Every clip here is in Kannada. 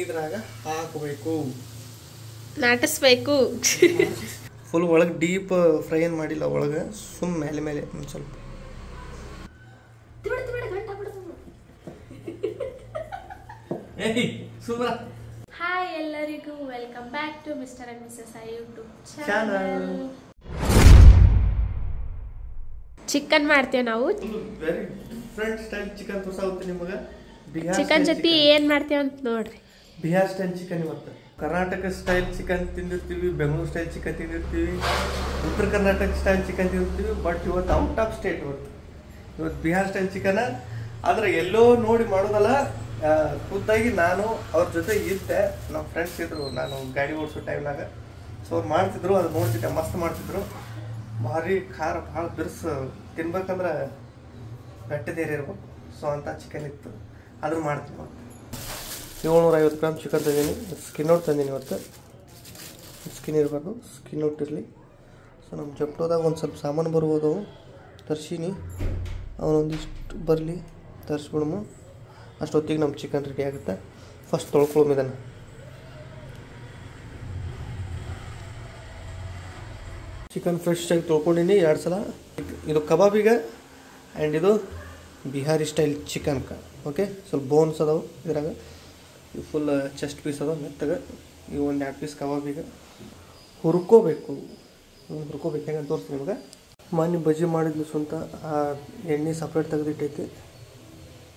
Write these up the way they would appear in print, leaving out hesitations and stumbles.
ಇದ್ರಾಗ ಹಾಕಬೇಕು, ನಾಟಿಸ್ಬೇಕು. ಫುಲ್ ಒಳಗೆ ಡೀಪ್ ಫ್ರೈ ಏನು ಮಾಡಿಲ್ಲ, ಒಳಗೆ ಸುಮ್ಮ ಮೇಲೆ ಮೇಲೆ ಒಂದು ಸ್ವಲ್ಪ. ಹಾಯ್ ಎಲ್ಲರಿಗೂ, welcome back to mister and misses I YouTube channel. Chicken ಮಾಡ್ತೇವೆ ನಾವು. ವೆರಿ ಡಿಫ್ರೆಂಟ್ ಸ್ಟೈಲ್ ಚಿಕನ್ ತೋರ್ಸಾಗುತ್ತೆ ನಿಮಗೆ. ಚಿಕನ್ ಜೊತೆ ಏನ್ ಮಾಡ್ತೇವೆ ಅಂತ ನೋಡ್ರಿ. ಬಿಹಾರ್ ಸ್ಟೈಲ್ ಚಿಕನ್ ಇವತ್ತು. ಕರ್ನಾಟಕ ಸ್ಟೈಲ್ ಚಿಕನ್ ತಿಂದಿರ್ತೀವಿ, ಬೆಂಗಳೂರು ಸ್ಟೈಲ್ ಚಿಕನ್ ತಿಂದಿರ್ತೀವಿ, ಉತ್ತರ ಕರ್ನಾಟಕ ಸ್ಟೈಲ್ ಚಿಕನ್ ತಿಂದಿರ್ತೀವಿ. ಬಟ್ ಇವತ್ತು ಔಟ್ ಆಫ್ ಸ್ಟೇಟ್ ಇವತ್ತು ಬಿಹಾರ್ ಸ್ಟೈಲ್ ಚಿಕನ್. ಆದ್ರೆ ಎಲ್ಲೋ ನೋಡಿ ಮಾಡೋದಲ್ಲ, ಖುದ್ದಾಗಿ ನಾನು ಅವ್ರ ಜೊತೆ ಇದ್ದೆ. ನಮ್ಮ ಫ್ರೆಂಡ್ಸ್ ಇದ್ರು, ನಾನು ಗಾಡಿ ಓಡಿಸೋ ಟೈಮ್ನಾಗ. ಸೊ ಅವ್ರು ಮಾಡ್ತಿದ್ರು, ಅದು ನೋಡ್ತಿದ್ದೆ, ಮಸ್ತ್ ಮಾಡ್ತಿದ್ರು. ಭಾರಿ ಖಾರ, ಭಾಳ ಬಿರ್ಸು, ತಿನ್ಬೇಕಂದ್ರೆ ಗಟ್ಟಿದೇರಿ ಇರ್ಬೇಕು. ಸೊ ಅಂಥ ಚಿಕನ್ ಇತ್ತು, ಆದ್ರೂ ಮಾಡ್ತೀನಿ. 750 ಗ್ರಾಮ್ ಚಿಕನ್ ತಂದೀನಿ. ಸ್ಕಿನ್ ಔಟ್ ತಂದೀನಿ ಇವತ್ತು. ಸ್ಕಿನ್ ಇರಬಾರ್ದು, ಸ್ಕಿನ್ ಔಟ್ ಇರಲಿ. ಸೊ ನಮ್ಮ ಜಪ್ಟೋದಾಗ ಒಂದು ಸ್ವಲ್ಪ ಸಾಮಾನು ಬರ್ಬೋದು, ತರ್ಸೀನಿ. ಅವನೊಂದಿಷ್ಟು ಬರಲಿ, ತರಿಸ್ಬಿಡಮು. ಅಷ್ಟೊತ್ತಿಗೆ ನಮ್ಮ ಚಿಕನ್ ರೆಡಿ ಆಗುತ್ತೆ. ಫಸ್ಟ್ ತೊಳ್ಕೊಳ್ಳೋದು ಇದನ್ನು. ಚಿಕನ್ ಫ್ರೆಶಾಗಿ ತೊಳ್ಕೊಂಡಿನಿ 2 ಸಲ. ಇದು ಕಬಾಬಿಗೆ ಆ್ಯಂಡ್ ಇದು ಬಿಹಾರಿ ಸ್ಟೈಲ್ ಚಿಕನ್ಕ. ಓಕೆ, ಸ್ವಲ್ಪ ಬೋನ್ಸ್ ಅದಾವೆ ಇದ್ರಾಗ. ಫುಲ್ ಚೆಸ್ಟ್ ಪೀಸ್ ಅದಾವೆ ಮೆತ್ತಗೆ. ಇವು 1-2 ಪೀಸ್ ಕಬಾಬಿಗೆ ಹುರ್ಕೋಬೇಕು. ಹೆಂಗಂತ ತೋರಿಸ್ತೀನಿ ನಿಮಗೆ. ಮೊನ್ನೆ ಬಜ್ಜಿ ಮಾಡಿದ್ಲು ಸ್ವಂತ. ಆ ಎಣ್ಣೆ ಸಪ್ರೇಟ್ ತೆಗೆದಿಟ್ಟೈತಿ,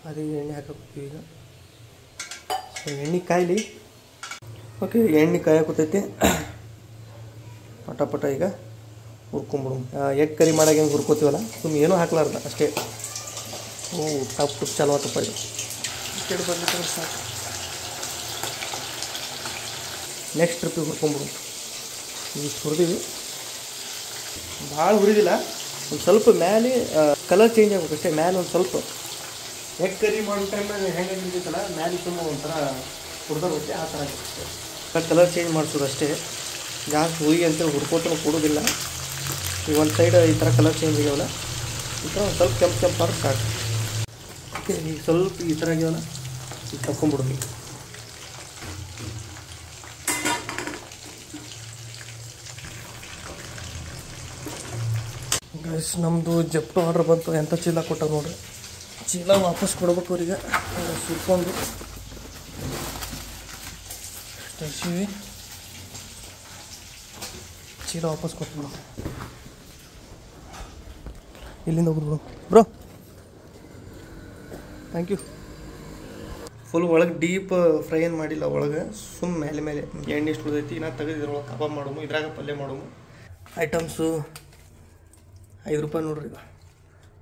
ಅದೇ ಎಣ್ಣೆ ಹಾಕೋತೀವಿ ಈಗ. ಸೊ ಎಣ್ಣೆ ಕಾಯಲಿ. ಓಕೆ, ಎಣ್ಣೆ ಕಾಯಕತ್ತೈತಿ. ಪಟ ಈಗ ಹುರ್ಕೊಂಬಿಡು. ಎಗ್ ಕರಿ ಮಾಡಾಗ ಹೆಂಗೆ ಹುರ್ಕೋತೀವಲ್ಲ, ಸುಮ್ಮನೆ ಏನೂ ಹಾಕ್ಲಾರ್ದ ಅಷ್ಟೇ. ಟಪ್ ಚಾಲು ಆತಪ್ಪ ಇದು. ಕೆಡ ಬಂದ್ರೆ ಸಾಕು. ನೆಕ್ಸ್ಟ್ ಟ್ರಿಪ್ಪಿಗೆ ಹುರ್ಕೊಂಬಿಡು. ಈಗ ಹುರಿದೀವಿ, ಭಾಳ ಹುರಿದಿಲ್ಲ. ಒಂದು ಸ್ವಲ್ಪ ಮೇಲೆ ಕಲರ್ ಚೇಂಜ್ ಆಗ್ಬೇಕು ಅಷ್ಟೇ. ಮೇಲೆ ಒಂದು ಸ್ವಲ್ಪ ಎಗ್ ಕರಿ ಮಾಡೋ ಟೈಮ್ನಾಗ ಹೆಂಗೆ ಹಿಡಿತೈತಲ್ಲ, ಮೇಲೆ ತುಂಬ ಒಂಥರ ಹುರಿದೋಗುತ್ತೆ, ಆ ಥರ ಆಗುತ್ತೆ. ಕಲರ್ ಚೇಂಜ್ ಮಾಡಿಸೋದು ಅಷ್ಟೇ. ಜಾಸ್ತಿ ಹುಯಿ ಅಂತೇಳಿ ಹುರ್ಕೋತನೂ ಕೊಡೋದಿಲ್ಲ. ಈಗ ಒಂದು ಸೈಡ್ ಈ ಥರ ಕಲರ್ ಚೇಂಜ್ ಆಗ್ಯಾವಲ್ಲ, ಈ ಥರ ಒಂದು ಸ್ವಲ್ಪ ಕೆಂಪು ಆದ್ರೆ ಸಾಕು. ಓಕೆ, ಈಗ ಸ್ವಲ್ಪ ಈ ಥರ ಆಗ್ಯಾವಲ್ಲ, ಈಗ ತಗೊಂಬಿಡೋದು. ಗೈಸ್, ನಮ್ಮದು ಜಪ್ಟೋ ಆರ್ಡ್ರ್ ಬಂತು. ಎಂಥ ಚೀಲ ಕೊಟ್ಟ ನೋಡ್ರಿ. ಚೀಲ ವಾಪಸ್ ಕೊಡ್ಬೇಕು ಅವ್ರಿಗೆ. ಸುರ್ಕೊಂಡು ತರಿಸೀವಿ, ಚೀಲ ವಾಪಸ್ ಕೊಟ್ಬಿಡು. ಇಲ್ಲಿಂದ ಹೋಗ್ಬಿಡು ಬ್ರೋ. Thank you. ಫುಲ್ ಒಳಗೆ ಡೀಪ್ ಫ್ರೈ ಏನು ಮಾಡಿಲ್ಲ, ಒಳಗೆ ಸುಮ್ಮ ಮೇಲೆ ಮೇಲೆ ಎಣ್ಣೆ ಎಷ್ಟು ಉಳಿದೈತಿ. ಇನ್ನೂ ತೆಗೆದಿದ್ರೊಳಗೆ ಕಬಾಬ್ ಮಾಡೋಮು, ಇದ್ರಾಗ ಪಲ್ಯ ಮಾಡೋಮು. ಐಟಮ್ಸು 5 ರೂಪಾಯಿ ನೋಡ್ರಿ.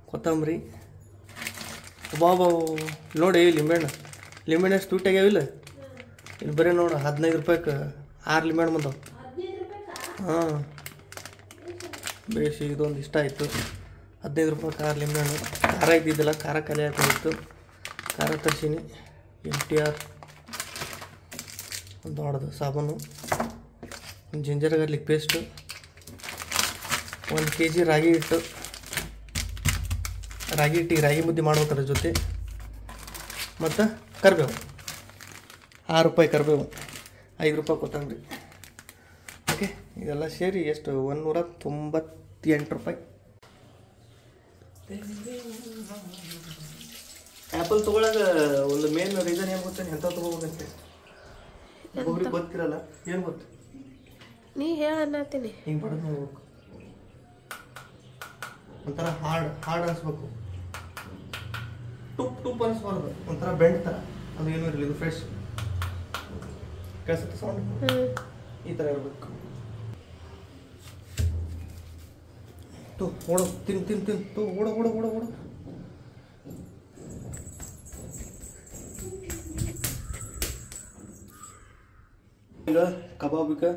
ಕೊತ್ತಂಬರಿ, ಬಾಬಾ ನೋಡಿ. ಲಿಂಬೆಹಣ್ಣು ಸ್ವೀಟ್ ಆಗ್ಯಾವಿಲ್ಲ. ಇಲ್ಲಿ ಬರೀ ನೋಡು 15 ರೂಪಾಯಿಗೆ 6 ಲಿಂಬೆಹಣ್ಣು ಬಂದವು. ಹಾಂ, ಬೇಸಿ ಇದೊಂದು ಇಷ್ಟ ಆಯಿತು. 15 ರೂಪಾಯಿಗೆ 6 ಲಿಂಬೆಹಣ್ಣು. ಖಾರ ಇದ್ದಿದ್ದಿಲ್ಲ, ಖಾರ ಖಾಲಿ ಆಗ್ತಾಯಿತ್ತು. ಖಾರ ತರಿಸೀನಿ. MTR ಒಂದು ದೊಡ್ಡದು ಸಾಬೂನು, ಒಂದು ಜಿಂಜರ್ ಗಾರ್ಲಿಕ್ ಪೇಸ್ಟು, 1 kg ರಾಗಿ ಹಿಟ್ಟು. ರಾಗಿ ಮುದ್ದೆ ಮಾಡ್ಬೇಕಾದ್ರೆ ಜೊತೆ. ಮತ್ತು ಕರಿಬೇವು 6 ರೂಪಾಯಿ ಕರಿಬೇವು, 5 ರೂಪಾಯಿ ಕೊತ್ತಂಬರಿ. ಓಕೆ, ಇದೆಲ್ಲ ಸೇರಿ ಎಷ್ಟು 198 ರೂಪಾಯಿ. ಆ್ಯಪಲ್ ತೊಗೊಳಾಗ ಒಂದು ಮೇನ್ ರೀಸನ್ ಏನು ಗೊತ್ತೇನೆ, ಎಂಥ ತೊಗೋಬೇಕಂತೆ ಒಬ್ಬರಿಗೆ ಗೊತ್ತಿರಲ್ಲ. ಏನು ಗೊತ್ತು? ನೀ ಹೇಳತ್ತೀನಿ. ಹಿಂಗೆ ಬಡದು ನೋಡ್ಬೇಕು, ಒಂಥರ ಹಾರ್ಡ್ ಅನಿಸ್ಬೇಕು. ಟುಪ್ ಅನಿಸ್ಬಾರ್ದು, ಒಂಥರ ಬೆಂಡ್ ಥರ. ಅದು ಏನೂ ಇರಲಿ, ಇದು ಫ್ರೆಶ್ ಕೇಳಿಸುತ್ತೆ ಸೌಂಡ್. ಈ ಥರ ಇರಬೇಕು. ಓಡೋ, ತಿನ್ ಓಡೋ. ಈಗ ಕಬಾಬಿಗೆ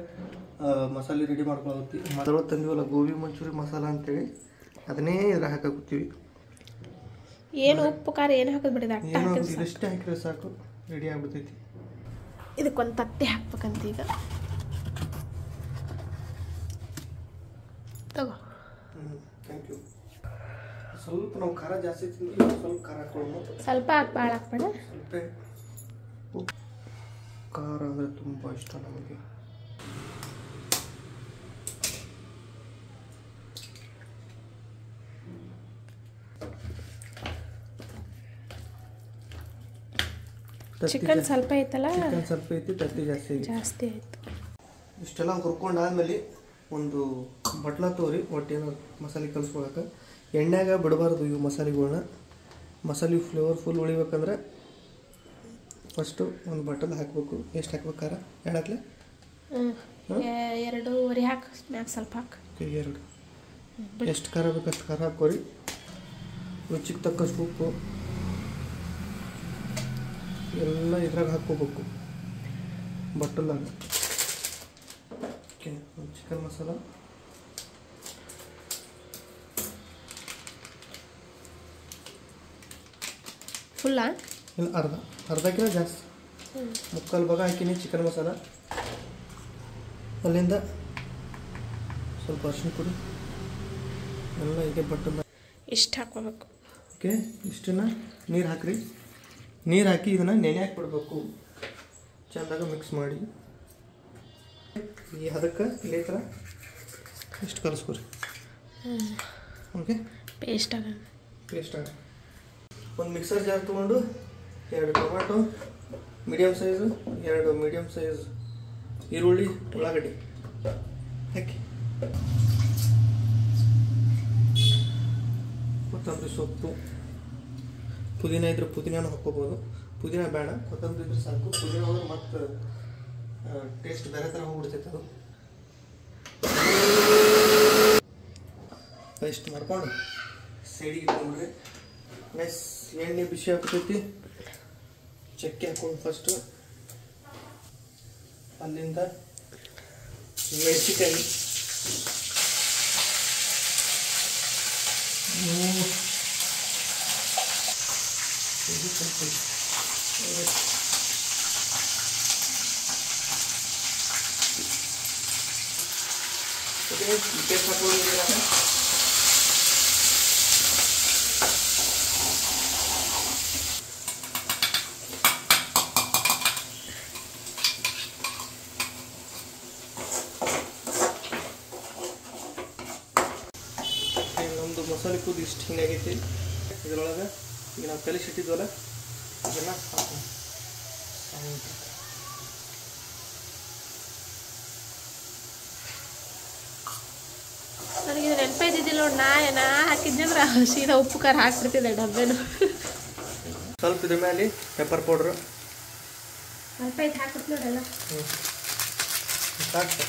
ಮಸಾಲೆ ರೆಡಿ ಮಾಡ್ಕೊಳತ್ತಿ. ಮೊದಲು ತಂದಿವಲ್ಲ ಗೋಬಿ ಮಂಚೂರಿ ಮಸಾಲ ಅಂತೇಳಿ, ಅದನ್ನೇ ಇದ್ರಾಗ ಹಾಕಾಕತ್ತೀವಿ. ಏನು ಉಪ್ಪು ಖಾರ ಏನು ಹಾಕೋದು ಬಿಡಿದ, ಇದಿಷ್ಟೇ ಹಾಕಿದ್ರೆ ಸಾಕು, ರೆಡಿ ಆಗ್ಬಿಡ್ತೈತಿ. ಇದಕ್ಕೊಂದು ತಟ್ಟೆ ಹಾಕ್ಬೇಕಂತ ಈಗ. ತಗೋ. Thank you. ಸ್ವಲ್ಪ ನಾವು ಖಾರ ಜಾಸ್ತಿ ತಿಂದ್ರೆ ಸ್ವಲ್ಪ ಖಾರ ಹಾಕೊಳ್ಳೋಣ. ಸ್ವಲ್ಪ ಭಾಳ ಹಾಕ್ಬೇಡ. ಸ್ವಲ್ಪ ಖಾರ ಅಂದರೆ ತುಂಬ ಇಷ್ಟ ನಮಗೆ. ಚಿಕನ್ ಸ್ವಲ್ಪ ಐತಲ್ಲ, ಚಿಕನ್ ಸ್ವಲ್ಪ ಐತಿ, ತತ್ತಿ ಜಾಸ್ತಿ ಆಯ್ತು. ಇಷ್ಟೆಲ್ಲ ಹುರ್ಕೊಂಡಾದ್ಮೇಲೆ ಒಂದು ಬಟ್ಲ ತೋರಿ ಒಟ್ಟೇನೋ ಮಸಾಲೆ ಕಲಿಸ್ಕೊಳಕ್ಕೆ. ಎಣ್ಣೆಗೆ ಬಿಡಬಾರ್ದು ಇವು ಮಸಾಲೆಗಳ್ನ. ಮಸಾಲೆ ಫ್ಲೇವರ್ಫುಲ್ ಉಳಿಬೇಕಂದ್ರೆ ಫಸ್ಟು ಒಂದು ಬಟಲ್ ಹಾಕಬೇಕು. ಎಷ್ಟು ಹಾಕ್ಬೇಕು ಖಾರ? 2 ಹಾಕ್ಲೆ? 2.5 ಹಾಕಿ, ಮ್ಯಾಗ ಸ್ವಲ್ಪ ಹಾಕಿ. 2. ಎಷ್ಟು ಖಾರ ಬೇಕು ಅಷ್ಟು ಖಾರ ಹಾಕೋರಿ. ರುಚಿಗೆ ತಕ್ಕಷ್ಟು ಉಪ್ಪು ಎಲ್ಲ ಇದ್ರಾಗ ಹಾಕ್ಕೋಬೇಕು ಬಟ್ಟಲ್ದಾಗ. ಓಕೆ, ಒಂದು ಚಿಕನ್ ಮಸಾಲ, ಫುಲ್ಲಾ ಇಲ್ಲ ಅರ್ಧಕ್ಕಿಂತ ಜಾಸ್ತಿ, 3/4 ಭಾಗ ಹಾಕಿನಿ ಚಿಕನ್ ಮಸಾಲ. ಅಲ್ಲಿಂದ ಸ್ವಲ್ಪ ಅರಿಶಿನ ಪುಡಿ ಎಲ್ಲ ಇದೆ ಬಟ್ಟಲ್ ಇಷ್ಟು ಹಾಕ್ಕೋಬೇಕು. ಓಕೆ, ಇಷ್ಟನ್ನ ನೀರು ಹಾಕ್ರಿ. ನೀರು ಹಾಕಿ ಇದನ್ನು ನೆನೆ ಹಾಕ್ಬಿಡ್ಬೇಕು. ಚೆಂದಾಗ ಮಿಕ್ಸ್ ಮಾಡಿ ಈ ಅದಕ್ಕೆ ಇದೇ ಥರ ಇಷ್ಟು ಕಲಿಸ್ಕೊರಿ. ಓಕೆ, ಪೇಸ್ಟ್ ಆಗ ಒಂದು ಮಿಕ್ಸರ್ ಜಾರ್ ತೊಗೊಂಡು 2 tomato medium size, 2 medium size ಈರುಳ್ಳಿ, ಉಳ್ಳಾಗಡ್ಡಿ ಹಾಕಿ, ಕೊತ್ತಂಬರಿ ಸೊಪ್ಪು, ಪುದೀನ ಇದ್ರೆ ಪುದೀನೂ ಹಾಕ್ಕೋಬೋದು. ಪುದೀನ ಬೇಡ, ಕೊತ್ತಂಬರಿ ಇದ್ರೆ ಸಾಕು. ಪುದೀನ ಹೋದ್ರೆ ಮತ್ತೆ ಟೇಸ್ಟ್ ಬೇರೆ ಥರ ಹೋಗ್ಬಿಡ್ತೈತೆ. ಅದು ಪೇಸ್ಟ್ ಮಾಡ್ಕೊಂಡು ಸೈಡಿಗೆ ಇಟ್ಕೊಂಡ್ರಿ. ನೆಕ್ಸ್ಟ್ ಎಣ್ಣೆ ಬಿಸಿ ಹಾಕ್ತೈತಿ, ಚಕ್ಕೆ ಹಾಕೊಂಡು ಫಸ್ಟು. ಅಲ್ಲಿಂದ ಮೆಣಸಿಕಾಯಿ, ಪೇಸ್ಟ್ ಹಾಕೊಂಡಿದ್ದೀರ. ನಮ್ಮದು ಮಸಾಲೆ ಕೂದಿ ಇಷ್ಟು ಹಿಂಗಾಗೈತಿ. ಇದರೊಳಗೆ ಈಗ ನಾವು ಕಲಿಸಿಟ್ಟಿದ್ವಲ್ಲ ಇದನ್ನು ಹಾಕೋಣ. ನನಗೆ ನೆನಪೇ ಇದ್ದಿದ್ದಿಲ್ಲ ನೋಡಿ. ನಾ ಹಾಕಿದ್ನಂದ್ರೆ ಸೀದಾ ಉಪ್ಪು ಖಾರ ಹಾಕ್ಬಿಡ್ತಿದ್ದೆ ಡಬ್ಬೇನು. ಸ್ವಲ್ಪ ಇದ್ರ ಮೇಲೆ ಪೆಪ್ಪರ್ ಪೌಡ್ರು ಸ್ವಲ್ಪ ಇದು ಹಾಕ್ಬಿಟ್ಟು ನೋಡಲ್ಲ. ಸಾಕು,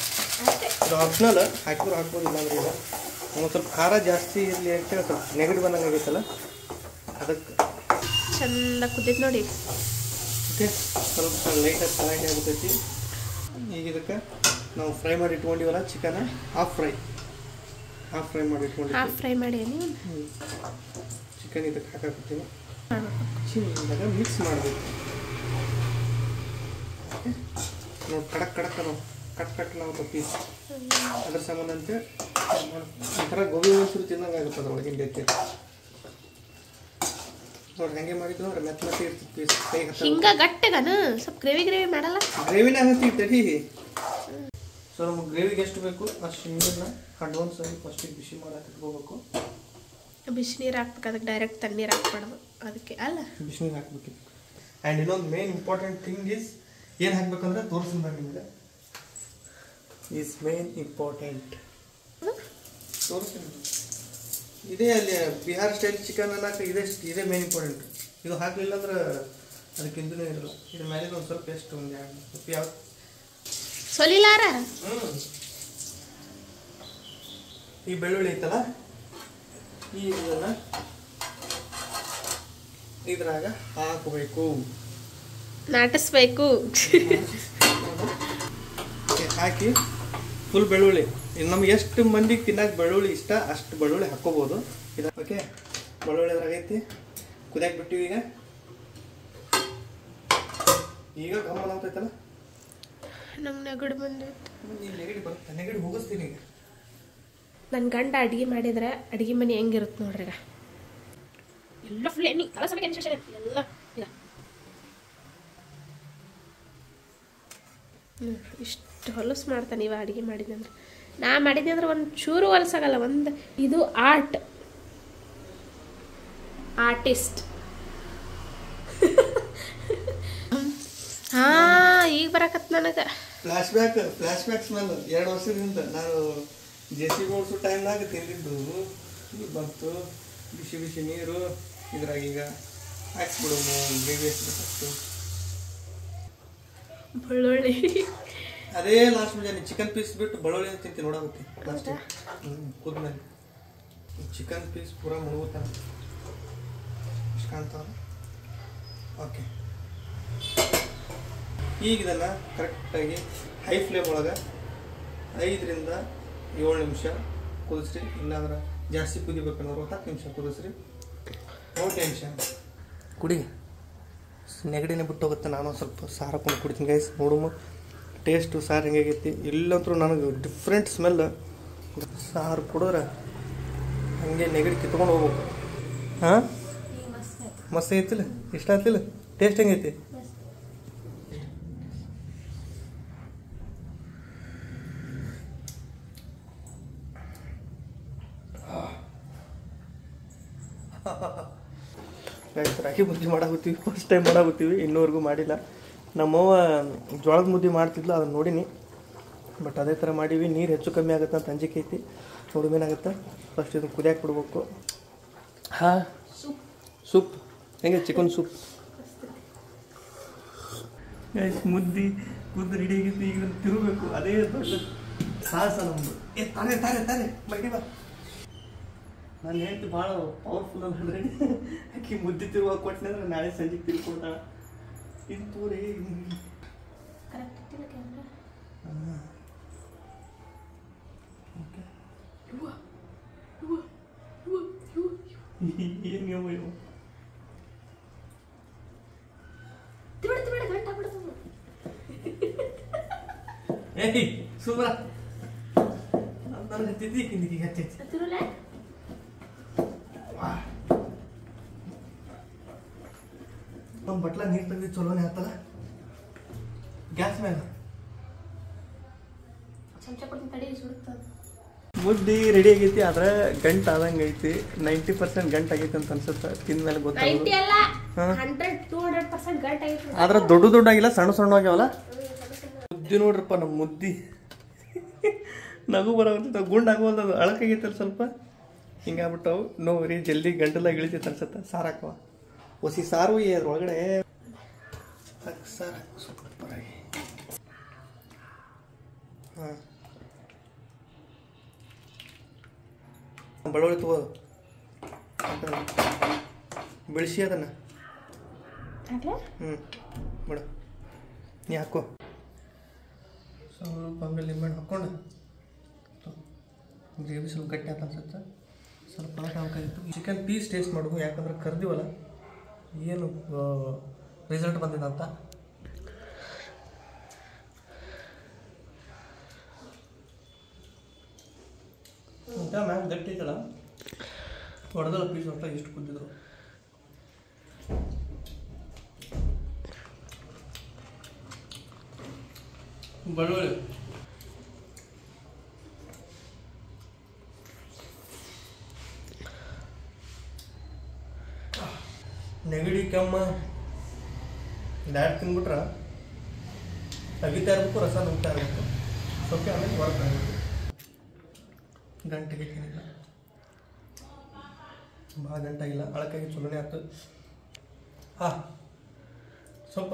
ಇದು ಆಪ್ಷನಲ್. ಹಾಕಿದ್ರು ಹಾಕ್ಬೋದು, ಇಲ್ಲಾಂದ್ರೆ ಇಲ್ಲ. ಒಂದು ಸ್ವಲ್ಪ ಖಾರ ಜಾಸ್ತಿ ಇರಲಿ ಅಂತೇಳಿ ಸ್ವಲ್ಪ ನೆಗಡಿ ಬಂದಂಗೆ ಆಗೈತಲ್ಲ, ಅದಕ್ಕೆ ಚೆಂದ ಕುದ್ದೈತೆ ನೋಡಿ. ಓಕೆ, ಸ್ವಲ್ಪ ಲೈಟಾಗಿ ಚೆನ್ನಾಗಿ ಆಗ್ಬಿಟ್ಟೈತಿ. ಈಗ ಇದಕ್ಕೆ ನಾವು ಫ್ರೈ ಮಾಡಿ ಇಟ್ಕೊಂಡಿವಲ್ಲ ಚಿಕನ್, ಹಾಫ್ ಫ್ರೈ ಮಾಡಿ ಇಟ್ಕೊಂಡಿದ್ದೀವಿ. ಫ್ರೈ ಮಾಡಿ ಚಿಕನ್ ಇದಕ್ಕೆ ಹಾಕಾಕ್ಬಿಡ್ತೀನಿ. ಚಿನ್ನದಾಗ ಮಿಕ್ಸ್ ಮಾಡಬೇಕು. ನೋಡಿ ಕಡಕ್ ನಾವು ಕಟ್ ನಾವು ಪೀಸ್ ಅದ್ರ ಸಂಬಂಧ ಅಂತ ಒಂಥರ ಗೋಬಿ ಮಂಚೂರಿ ತಿನ್ನಂಗೆ ಆಗುತ್ತೆ ಅದ್ರೊಳಗೆ ಹಿಂಡೈತಿ. ನೋಡಿ ಹೆಂಗೆ ಮಾಡಿದ್ದು ಅಂದ್ರೆ ಮೆತ್ತ ಇರ್ತಿತ್ತು ಪೀಸ್. ಕೈ ಹಿಂಗ ಗಟ್ಟಿಗನ ಸ್ವಲ್ಪ ಗ್ರೇವಿ ಮಾಡಲ್ಲ. ಗ್ರೇವಿನ ಆಗತ್ತಿ ತಡಿ. ಸೊ ನಮಗೆ ಗ್ರೇವಿಗೆ ಎಷ್ಟು ಬೇಕು ಅಷ್ಟು ನೀರನ್ನ ಅಡ್ವಾನ್ಸ್ ಆಗಿ ಫಸ್ಟಿಗೆ ಬಿಸಿ ಮಾಡಕ್ಕೆ ಇಟ್ಕೋಬೇಕು. ಬಿಸಿ ನೀರು ಹಾಕ್ಬೇಕು, ಅದಕ್ಕೆ ಡೈರೆಕ್ಟ್ ತಣ್ಣೀರು ಹಾಕ್ಬಾರ್ದು. ಅದಕ್ಕೆ ಅಲ್ಲ, ಬಿಸಿ ನೀರು ಹಾಕ್ಬೇಕು. ಆ್ಯಂಡ್ ಇನ್ನೊಂದು ಮೇನ್ ಇಂಪಾರ್ಟೆಂಟ್ ಥಿಂಗ್ ಈಸ್ ಏನು ಹಾಕ್ಬೇಕಂದ್ರೆ ತೋರಿಸ್ತೀನಿ ನಾನು ನಿಮಗೆ. ಈಸ್ ಮೇನ್ ಇಂಪಾರ್ಟೆಂಟ್ ತೋರಿಸ್ತೀನಿ. ಇದೇ ಅಲ್ಲಿ ಬಿಹಾರ್ ಸ್ಟೈಲ್ ಚಿಕನ್ ಅನ್ನಕ್ಕೆ ಇದೇ ಮೇನ್ ಇಂಪಾರ್ಟೆಂಟ್. ಇದು ಹಾಕಲಿಲ್ಲ ಅಂದ್ರೆ ಅದಕ್ಕಿಂತಲೇ ಇರಲ್ಲ. ಇದ್ರ ಮೇಲೆ ಒಂದು ಸ್ವಲ್ಪ ಎಷ್ಟು ಒಂದು 2 ಸ್ವಲ್ಪ ಯಾವ ಸೊಲಿಲಾರ. ಈ ಬೆಳ್ಳುಳ್ಳಿ ಐತಲ್ಲ, ಈ ಇದನ್ನು ಇದ್ರಾಗ ಹಾಕಬೇಕು, ನಾಟಿಸ್ಬೇಕು. ಹಾಕಿ ಫುಲ್ ಬೆಳ್ಳುಳ್ಳಿ. ನಮ್ಗೆ ಎಷ್ಟು ಮಂದಿಗೆ ತಿನ್ನಕ್ಕೆ ಬೆಳ್ಳುಳ್ಳಿ ಇಷ್ಟ ಅಷ್ಟು ಬೆಳ್ಳುಳ್ಳಿ ಹಾಕ್ಕೋಬೋದು. ಇದು ಓಕೆ, ಬೆಳ್ಳುಳ್ಳಿ ಅದ್ರಾಗೈತಿ. ಕುದಿಯಾಕೆ ಬಿಟ್ಟಿವಿ. ಈಗ ಗಮ್ಮನ ಆಗ್ತೈತಲ್ಲ. ನಂಗೆ ನೆಗಡಿ ಬಂದೈತೆ. ನೆಗಡಿ ಬರುತ್ತೆ, ನೆಗಡಿ ಹೋಗಿಸ್ತೀನಿ. ಈಗ ನನ್ನ ಗಂಡ ಅಡುಗೆ ಮಾಡಿದ್ರೆ ಅಡುಗೆ ಮನೆ ಹೆಂಗಿರುತ್ತೆ ನೋಡ್ರಿ. ಈಗ ಎಲ್ಲ ಫುಲ್ ಎಣ್ಣೆ ಎಲ್ಲ ಇಷ್ಟು ಹೊಲಸು ಮಾಡ್ತಾನೆ ಇವ ಅಡುಗೆ ಮಾಡಿದಂದ್ರೆ. ನಾ ಮಾಡಿದ್ದೆ ಅಂದ್ರೆ ಒಂದು ಚೂರು ಹೊಲಸಾಗಲ್ಲ. ಒಂದು ಇದು ಆರ್ಟಿಸ್ಟ್. ಹಾ ಈಗ ಬರಕತ್ ನನಗೆ ಫ್ಲಾಶ್ ಬ್ಯಾಕ್ ಸ್ಮೆಲ್. 2 ವರ್ಷದಿಂದ ನಾನು JCB ಓಡಿಸೋ ಟೈಮ್ನಾಗ ತಿಂದಿದ್ದು. ಈಗ ಬಂತು ಬಿಸಿ ಬಿಸಿ ನೀರು, ಇದ್ರಾಗ ಈಗ ಹಾಕ್ಬಿಡು ಗ್ರೇವಿ ಹಾಕ್ಬಿಟ್ಟು ಬೆಳ್ಳುಳ್ಳಿ. ಅದೇ ಲಾಸ್ಟ್ ಮುಂಜಾನೆ ಚಿಕನ್ ಪೀಸ್ ಬಿಟ್ಟು ಬೆಳ್ಳುಳ್ಳಿ ಅಂತ ತಿಂತೀನಿ ನೋಡಾಗುತ್ತೆ ಲಾಸ್ಟಿಗೆ. ಕುದ್ಮೇಲೆ ಚಿಕನ್ ಪೀಸ್ ಪೂರ ಮುಳುಗುತ್ತಾನೆ ಇಷ್ಟು ಕಾಣ್ತಾವ. ಓಕೆ, ಈಗ ಇದನ್ನು ಕರೆಕ್ಟಾಗಿ ಹೈ ಫ್ಲೇಮ್ ಒಳಗೆ 5 ರಿಂದ 7 ನಿಮಿಷ ಕುದಿಸ್ರಿ. ಇಲ್ಲಾಂದ್ರೆ ಜಾಸ್ತಿ ಕುದಿಬೇಕನ್ನೋರು 10 ನಿಮಿಷ ಕುದಿಸ್ರಿ. ನೋ ಟೆನ್ಷನ್, ಕುಡಿ. ನೆಗಡಿನೇ ಬಿಟ್ಟು ಹೋಗುತ್ತೆ. ನಾನು ಸ್ವಲ್ಪ ಸಾರು ಹಾಕೊಂಡು ಕುಡಿತೀನಿ ಗೈಸ್. ನೋಡುಮ ಟೇಸ್ಟು ಸಾರು ಹೆಂಗಾಗೈತಿ. ಇಲ್ಲಂತರೂ ನನಗೆ ಡಿಫ್ರೆಂಟ್ ಸ್ಮೆಲ್. ಸಾರು ಕುಡಿದ್ರೆ ಹಂಗೆ ನೆಗಡಿ ಕಿತ್ಕೊಂಡು ಹೋಗ್ಬೇಕು. ಹಾಂ, ಮಸ್ತ್ ಐತಿಲ್ಲ? ಇಷ್ಟ ಆಗ್ತಿಲ್ಲ? ಟೇಸ್ಟ್ ಹೆಂಗೈತಿ? ರಾಗಿ ಮುದ್ದೆ ಮಾಡಾಕತ್ತೀವಿ. ಫಸ್ಟ್ ಟೈಮ್ ಮಾಡಾಕತ್ತೀವಿ, ಇನ್ನೂವರೆಗೂ ಮಾಡಿಲ್ಲ. ನಮ್ಮವ್ವ ಜೋಳದ ಮುದ್ದೆ ಮಾಡ್ತಿದ್ಲು, ಅದನ್ನು ನೋಡೀನಿ. ಬಟ್ ಅದೇ ಥರ ಮಾಡೀವಿ. ನೀರು ಹೆಚ್ಚು ಕಮ್ಮಿ ಆಗುತ್ತೆ ಅಂತ ಅಂಜಿಕೆ ಐತಿ. ನೋಡುವೇನಾಗುತ್ತೆ. ಫಸ್ಟ್ ಇದನ್ನು ಕುದಿಯಾಕೆ ಬಿಡ್ಬೇಕು. ಹಾಂ, ಸೂಪ್ ಹೆಂಗೆ? ಚಿಕನ್ ಸೂಪ್ ಮುದ್ದೆ ಕುದ್ದು ರೆಡಿ ಆಗೈತಿ. ಈಗ ತಿರುಗಬೇಕು. ಅದೇ ದೊಡ್ಡ ಸಾಹಸ ನಮ್ಮದು. ತಾರೆ ಮಡಿ ಬಾ. ನಾನು ಹೇಳ್ತಿ ಭಾಳ ಪವರ್ಫುಲ್ ಅಂದ್ರೆ ಆಕಿ ಮುದ್ದೆ ತಿರುವಾಗ ಕೊಟ್ಟನೆ ಅಂದ್ರೆ ನಾಳೆ ಸಂಜೆಗೆ ತಿರ್ಕೊಡ್ತಾಳ. ಇದು ತೋರಿ ಏನು ಏಯ್ ಸೂಪರ ನನಗೆ ತಿದ್ದಿ ಕಿಂದಿಗೆ ಹಚ್ಚೈತಿ. ಒಂದು ಬಟ್ಲ ನೀರು ತೆಗೆದು ಚಲೋನೇ ಆಗ್ತದ. ಗ್ಯಾಸ್ ಮ್ಯಾಗ ಮುದ್ದೆ ರೆಡಿ ಆಗೈತಿ. ಆದ್ರೆ ಗಂಟು ಆದಂಗೆ ಐತಿ. 90% ಗಂಟು ಆಗೈತಿ ಅಂತ ಅನ್ಸುತ್ತೆ. ತಿಂದ್ಮೇಲೆ ಗೊತ್ತಾಗುತ್ತೆ. ಆದ್ರೆ ದೊಡ್ಡ ಆಗಿಲ್ಲ, ಸಣ್ಣ ಆಗ್ಯಾವಲ್ಲ ಮುದ್ದೆ. ನೋಡ್ರಪ್ಪ ನಮ್ಮ ಮುದ್ದಿ ನಗು ಬರೋದು ಗುಂಡಾಗೋದು. ಅದು ಅಳಕಾಗೈತಲ್ಲ ಸ್ವಲ್ಪ, ಹಿಂಗಾಗ್ಬಿಟ್ಟವು. ನೋಡ್ರಿ ಜಲ್ದಿ ಗಂಟೆಲ್ಲ ಇಳಿತೈತೆ ಅನ್ಸುತ್ತೆ. ಸಾರು ಹಾಕುವ ಹೊಸಿ ಸಾರು ಅದ್ರೊಳಗಡೆ ಸಾರು ಸೂಪರಾಗಿ. ಹಾಂ, ಬೆಳ್ಳುಳ್ಳಿ ತಗೋದು ಬೆಳೆಸಿ ಅದನ್ನು. ಬೇಡ ನೀ ಹಾಕೋ. ಸ್ವಲ್ಪ ಆಮೇಲೆ ಲಿಂಬೆಹಣ್ಣು ಹಾಕ್ಕೊಂಡು ಗ್ರೇವಿ ಸ್ವಲ್ಪ ಗಟ್ಟಿ ಅಂತ ಅನ್ಸುತ್ತೆ. ಸ್ವಲ್ಪ ಹಾಕಾಗಿತ್ತು. ಚಿಕನ್ ಪೀಸ್ ಟೇಸ್ಟ್ ಮಾಡೋದು, ಯಾಕಂದ್ರೆ ಕರ್ದಿವಲ್ಲ ಏನು ರಿಸಲ್ಟ್ ಬಂದಿದೆ ಅಂತ. ಊಟ ಮ್ಯಾಮ್ ಗಟ್ಟಿ ಐತಲ್ಲ, ಹೊಡೆದಲ್ಲ ಪೀಸ್ ಅಂತ ಎಷ್ಟು ಕುದ್ದಿದ್ರು. ಬೆಳ್ಳುಳ್ಳಿ ನೆಗಡಿ ಕೆಮ್ಮ ಡೈರೆಕ್ಟ್ ತಿಂದ್ಬಿಟ್ರೆ ಅಗಿತಾ ಇರಬೇಕು, ರಸ ನುಗ್ತಾ ಇರಬೇಕು. ಸ್ವಲ್ಪ ಆಮೇಲೆ ಹೊರಗೆ ಆಗಬೇಕು. ಗಂಟೆಗೆ ಏನಿಲ್ಲ, ಭಾಳ ಗಂಟಾಗಿಲ್ಲ. ಅಳಕಾಗಿ ಚಲೋನೇ ಆಯ್ತು. ಹಾಂ, ಸ್ವಲ್ಪ